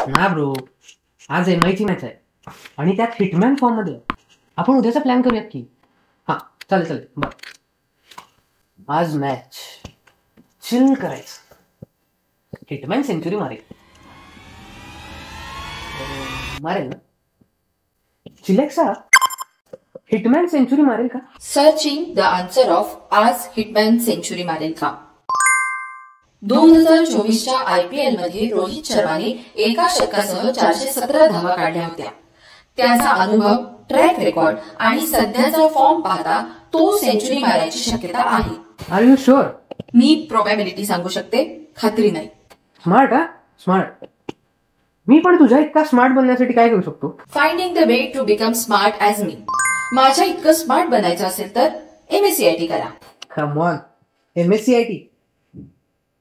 ना ब्रो, आज MI ची मॅच आहे आणि त्यात हिटमॅन फॉर्म मध्ये. आपण उद्याचा प्लॅन करूयात की. हा चालेल चालेल बर. आज मॅच चिल करायचं. हिटमॅन सेंचुरी मारेल. मारेल ना? चिलेक्सा हिटमॅन सेंचुरी मारेल का? सर्चिंग द आन्सर ऑफ आज हिटमॅन सेंचुरी मारेल का? 2024च्या IPL मध्ये रोहित शर्माने एका षटकासह 417 धावा काढल्या होत्या. त्याचा अनुभव, ट्रॅक रेकॉर्ड आणि सध्याचा फॉर्म पाहता तो सेंचुरी मारायची शक्यता आहे. Are you sure? मी प्रोबॅबिलिटी सांगू शकते, खात्री नाही. स्मार्ट हा स्मार्ट. मी पण तुझ्या इतका स्मार्ट बनण्यासाठी काय करू शकतो? Finding the way to become smart as me. माझ्या इतकं स्मार्ट बनायचं असेल तर MSCIT करा. कम ऑन, MSCIT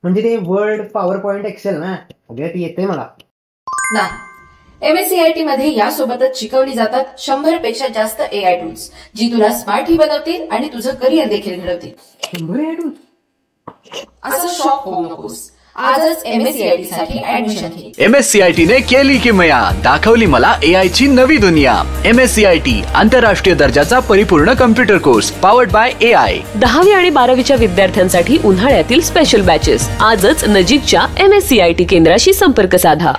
म्हणजे ते वर्ड पॉवर पॉइंट एक्सेल ना? अगं ती येते मला. नाही, MSCIT मध्ये यासोबतच शिकवली जातात 100 पेक्षा जास्त AI टूल्स, जी तुला स्मार्टही बनवतील आणि तुझं करिअर देखील घडवतील. 100 AI टूल्स? असं शॉक होऊ नकोस. आजच MSCIT साठी ऍडमिशन घे. MSCIT ने केली किमया, दाखवली मला AI ची नवी दुनिया. MSCIT आंतरराष्ट्रीय दर्जाचा परिपूर्ण computer course powered by AI. 10वी आणि 12वीच्या विद्यार्थ्यांसाठी उन्हाळ्यातील स्पेशल बॅचेस. आजच नजीकच्या MSCIT केंद्राशी संपर्क साधा.